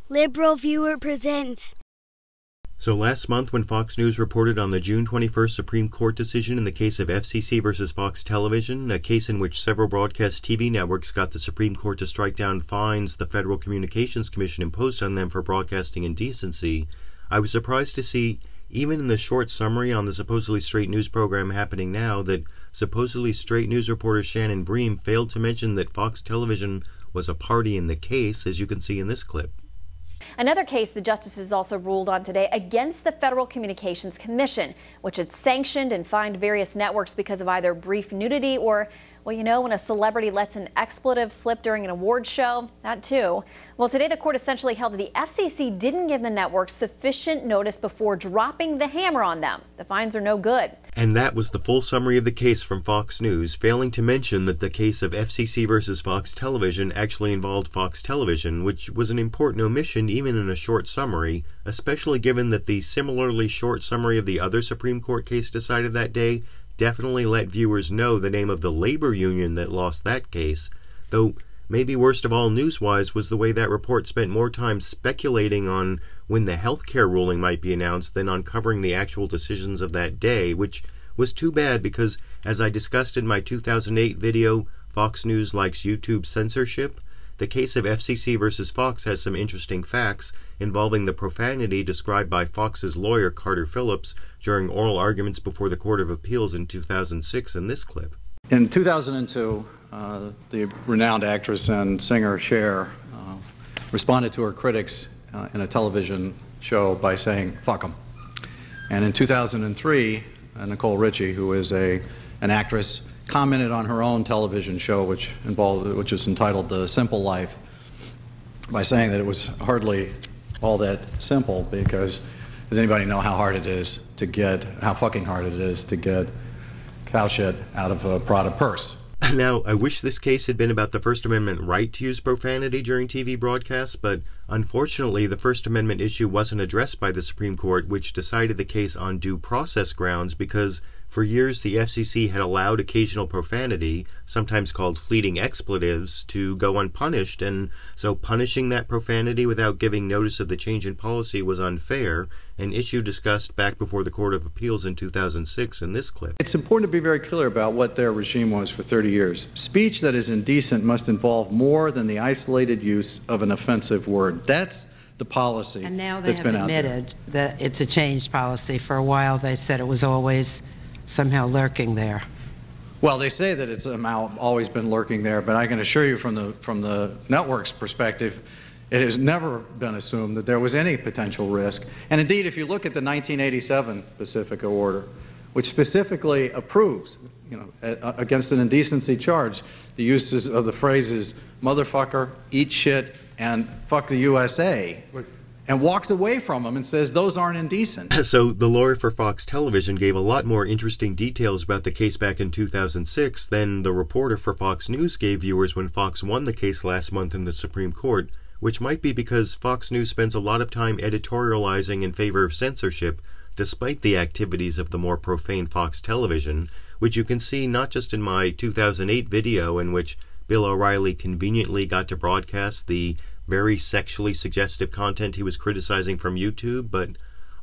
LiberalViewer presents. So last month when Fox News reported on the June 21st Supreme Court decision in the case of FCC versus Fox Television, a case in which several broadcast TV networks got the Supreme Court to strike down fines the Federal Communications Commission imposed on them for broadcasting indecency, I was surprised to see, even in the short summary on the supposedly straight news program happening now, that supposedly straight news reporter Shannon Bream failed to mention that Fox Television was a party in the case, as you can see in this clip. Another case the justices also ruled on today against the Federal Communications Commission, which had sanctioned and fined various networks because of either brief nudity or, well, you know, when a celebrity lets an expletive slip during an awards show, that too. Well, today the court essentially held that the FCC didn't give the networks sufficient notice before dropping the hammer on them. The fines are no good. And that was the full summary of the case from Fox News, failing to mention that the case of FCC versus Fox Television actually involved Fox Television, which was an important omission even in a short summary, especially given that the similarly short summary of the other Supreme Court case decided that day definitely let viewers know the name of the labor union that lost that case, though maybe worst of all news-wise was the way that report spent more time speculating on when the healthcare ruling might be announced than on covering the actual decisions of that day, which was too bad because, as I discussed in my 2008 video, Fox News Likes YouTube Censorship, the case of FCC versus Fox has some interesting facts involving the profanity described by Fox's lawyer Carter Phillips during oral arguments before the Court of Appeals in 2006 in this clip. In 2002, the renowned actress and singer Cher responded to her critics in a television show by saying, "Fuck 'em." And in 2003, Nicole Richie, who is an actress, commented on her own television show, which is entitled The Simple Life, by saying that it was hardly all that simple because does anybody know how hard it is to get, how fucking hard it is to get cow shit out of a Prada purse? Now, I wish this case had been about the First Amendment right to use profanity during TV broadcasts, but unfortunately the First Amendment issue wasn't addressed by the Supreme Court, which decided the case on due process grounds because for years the FCC had allowed occasional profanity, sometimes called fleeting expletives, to go unpunished, and so punishing that profanity without giving notice of the change in policy was unfair, an issue discussed back before the Court of Appeals in 2006 in this clip. It's important to be very clear about what their regime was for 30 years. Speech that is indecent must involve more than the isolated use of an offensive word. That's the policy that's been out there. And now they have admitted that it's a changed policy. For a while they said it was always somehow lurking there. Well, they say that it's somehow always been lurking there, but I can assure you from the network's perspective, it has never been assumed that there was any potential risk. And indeed, if you look at the 1987 Pacifica order, which specifically approves, against an indecency charge, the uses of the phrases "motherfucker," "eat shit," and "fuck the USA," and walks away from them and says those aren't indecent. So the lawyer for Fox Television gave a lot more interesting details about the case back in 2006 than the reporter for Fox News gave viewers when Fox won the case last month in the Supreme Court, which might be because Fox News spends a lot of time editorializing in favor of censorship, despite the activities of the more profane Fox Television, which you can see not just in my 2008 video in which Bill O'Reilly conveniently got to broadcast the very sexually suggestive content he was criticizing from YouTube, but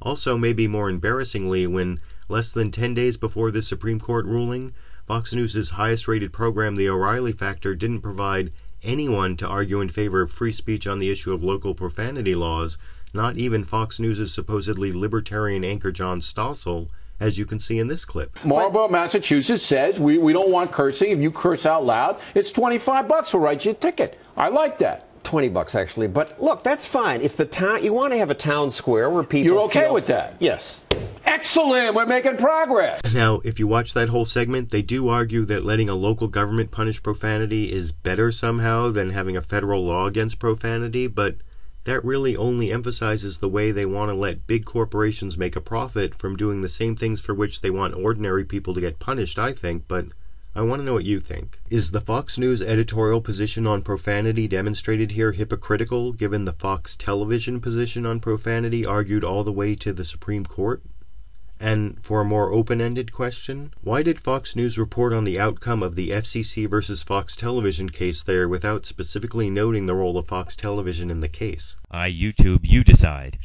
also maybe more embarrassingly when, less than 10 days before this Supreme Court ruling, Fox News' highest-rated program, The O'Reilly Factor, didn't provide anyone to argue in favor of free speech on the issue of local profanity laws, not even Fox News' supposedly libertarian anchor John Stossel, as you can see in this clip. Marlborough, Massachusetts says we don't want cursing. If you curse out loud, it's $25. We'll write you a ticket. I like that. $20 actually, but look, that's fine. If the town, you want to have a town square where people You're okay with that? Yes. Excellent, we're making progress. Now, if you watch that whole segment, they do argue that letting a local government punish profanity is better somehow than having a federal law against profanity, but that really only emphasizes the way they want to let big corporations make a profit from doing the same things for which they want ordinary people to get punished, I think, but I want to know what you think. Is the Fox News editorial position on profanity demonstrated here hypocritical, given the Fox Television position on profanity argued all the way to the Supreme Court? And for a more open-ended question, why did Fox News report on the outcome of the FCC versus Fox Television case there without specifically noting the role of Fox Television in the case? YouTube, you decide.